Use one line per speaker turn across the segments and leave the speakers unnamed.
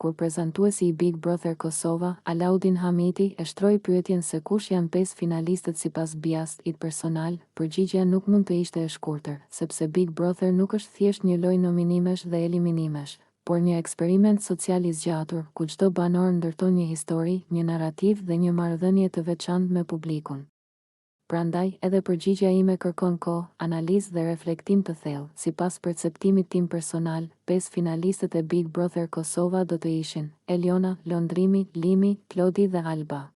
kur prezantuesi i Big Brother Kosova, Alaudin Hamiti, e shtroi pyetjen se kush janë 5 finalistët sipas bias-it personal. Përgjigjja nuk mund të ishte e shkurtër, sepse Big Brother nuk është thjesht një lojë nominimesh dhe eliminimesh, por një eksperiment social i zgjatur, ku çdo banor ndërton një histori, një narrativ dhe një marrëdhënie të veçantë me publikun. Prandaj, edhe përgjigjja ime kërkon kohë, analizë dhe reflektim të thellë. Sipas perceptimit tim personal, 5 finalistët e Big Brother Kosova do të ishin Eliona, Londrimi, Limi, Klodi dhe Alba.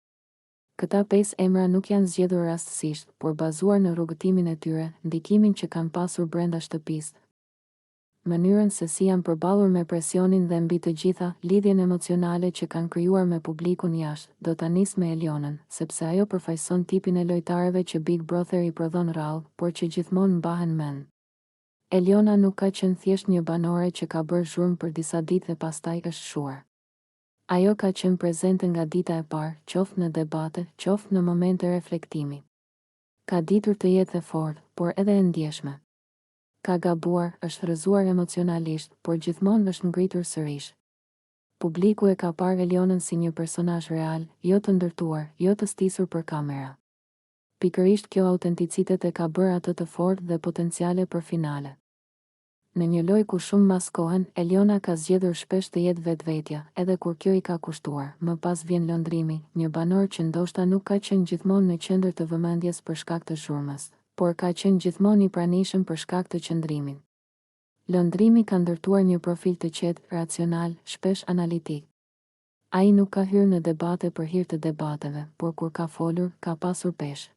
Këta 5 emra nuk janë zgjedhur rastësisht, por bazuar në rrugëtimin e tyre, ndikimin që kanë pasur brenda shtëpisë, mënyrën se si janë përballur me presionin dhe mbi të gjitha, lidhjen emocionale që kanë krijuar me publikun jashtë. Do ta nis me Elionën, sepse ajo përfaqëson tipin e lojtarëve që Big Brother i prodhon rrallë, por që gjithmonë mbahen mend. Eliona nuk ka qenë thjesht një banore që ka bërë zhurmë për disa ditë dhe pastaj është shuar. Ajo ka qenë prezente nga dita e parë, qoftë në debate, qoftë në momente reflektimi. Ka ditur të jetë e fortë, por edhe e ndjeshme. Ka gabuar, është rrëzuar emocionalisht, por gjithmonë është ngritur sërish. Publiku e ka parë Elionën si një personazh real, jo të ndërtuar, jo të stisur për kamera. Pikërisht kjo autenticitet e ka bërë atë të fortë dhe potenciale për finale. Në një lojë ku shumë maskohen, Eliona ka zgjedhur shpesh të jetë vetvetja, edhe kur kjo i ka kushtuar. Më pas vjen Londrimi, një banor që ndoshta nuk ka qenë gjithmonë në qendër të vëmendjes për shkak të zhurmës, por ka qenë gjithmonë i pranishëm për shkak të qëndrimit. Londrimi ka ndërtuar një profil të qetë, racional, shpesh analitik. Ai nuk ka hyrë në debate për hir të debateve, por kur ka folur, ka pasur peshë.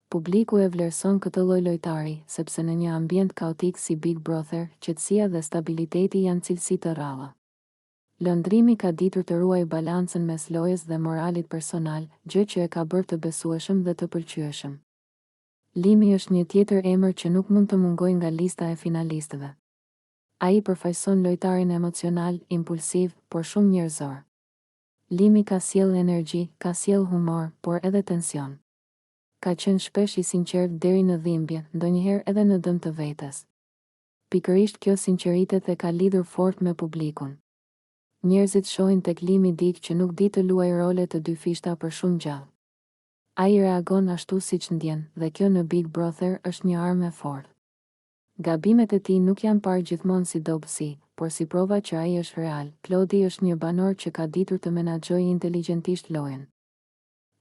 Publiku e vlerëson këtë lloj lojtari, sepse në një ambient kaotik si Big Brother, qetësia dhe stabiliteti janë cilësi të rralla. Londrimi ka ditur të ruajë balancën mes lojës dhe moralit personal, gjë që e ka bërë të besueshëm dhe të pëlqyeshëm. Limi është një tjetër emër që nuk mund të mungojë nga lista e finalistëve. Ai përfaqëson lojtarin emocional, impulsiv, por shumë njerëzor. Limi ka sjellë energji, ka sjellë humor, por edhe tension. Ka qenë shpesh i sinqert deri në dhimbje, ndonjëherë edhe në dëm të vetes. Pikërisht kjo sinqeritet e ka lidhur fort me publikun. Njerëzit shohin tek Limi dikë që nuk di të luajë role të dy fishta për shumë gjallë. Ai reagon ashtu siç ndjen, dhe kjo në Big Brother është një armë e fortë. Gabimet e tij nuk janë parë gjithmonë si dobësi, por si prova që ai është real. Klodi është një banor që ka ditur të menaxhojë inteligentisht lojën.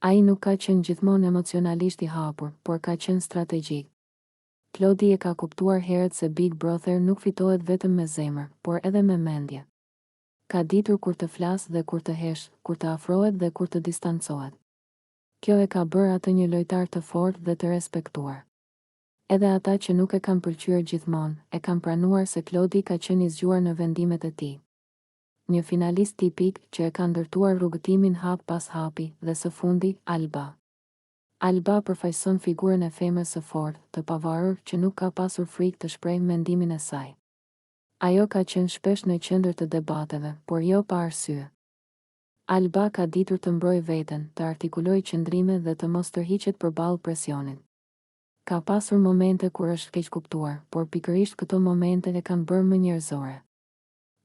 Ai nuk ka qenë gjithmonë emocionalisht i hapur, por ka qenë strategjik. Klodi e ka kuptuar herët se Big Brother nuk fitohet vetëm me zemër, por edhe me mendje. Ka ditur kur të flasë dhe kur të heshë, kur të afrohet dhe kur të distancohet. Kjo e ka bërë atë një lojtar të fortë dhe të respektuar. Edhe ata që nuk e kanë pëlqyer gjithmonë, e kanë pranuar se Klodi ka qenë i zgjuar në vendimet e tij. Një finalist tipik që e ka ndërtuar rrugëtimin hap pas hapi, dhe së fundi, Alba. Alba përfaqëson figurën e femrës së fortë, të pavarur, që nuk ka pasur frikë të shprehë mendimin e saj. Ajo ka qenë shpesh në qendër të debateve, por jo pa arsye. Alba ka ditur të mbrojë veten, të artikulojë qëndrime dhe të mos tërhiqet përballë presionit. Ka pasur momente kur është keq kuptuar, por pikërisht këto momente e kanë bërë më njerëzore.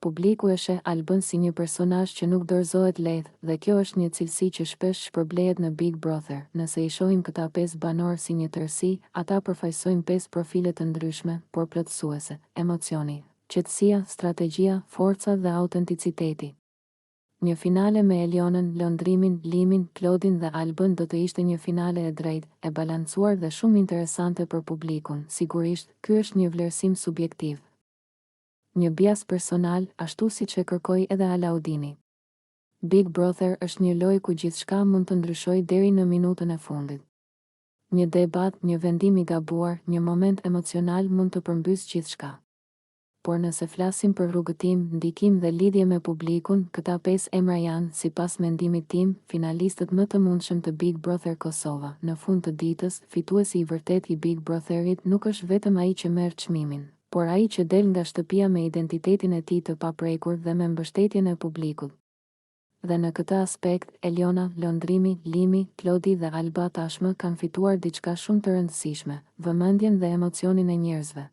Publiku e sheh Albën si një personazh që nuk dorëzohet lehtë, dhe kjo është një cilësi që shpesh shpërblehet në Big Brother. Nëse i shohim këta 5 banor si një tërësi, ata përfaqësojnë 5 profile të ndryshme, por plotësuese: emocioni, qetësia, strategjia, forca dhe autenticiteti. Një finale me Elionën, Londrimin, Limin, Klodin dhe Albën do të ishte një finale e drejtë, e balancuar dhe shumë interesante për publikun. Sigurisht, ky është një vlerësim subjektiv. Një bias personal, ashtu siç e kërkoi edhe Alaudini. Big Brother është një lojë ku gjithçka mund të ndryshojë deri në minutën e fundit. Një debat, një vendim i gabuar, një moment emocional mund të përmbysë gjithçka. Por nëse flasim për rrugëtim, ndikim dhe lidhje me publikun, këta 5 emra janë, sipas mendimit tim, finalistët më të mundshëm të Big Brother Kosova. Në fund të ditës, fituesi i vërtet i Big Brotherit nuk është vetëm ai që merr çmimin, por ai që del nga shtëpia me identitetin e tij të paprekur dhe me mbështetjen e publikut. Dhe në këtë aspekt, Eliona, Londrimi, Limi, Klodi dhe Alba tashmë kanë fituar diçka shumë të rëndësishme: vëmendjen dhe emocionin e njerëzve.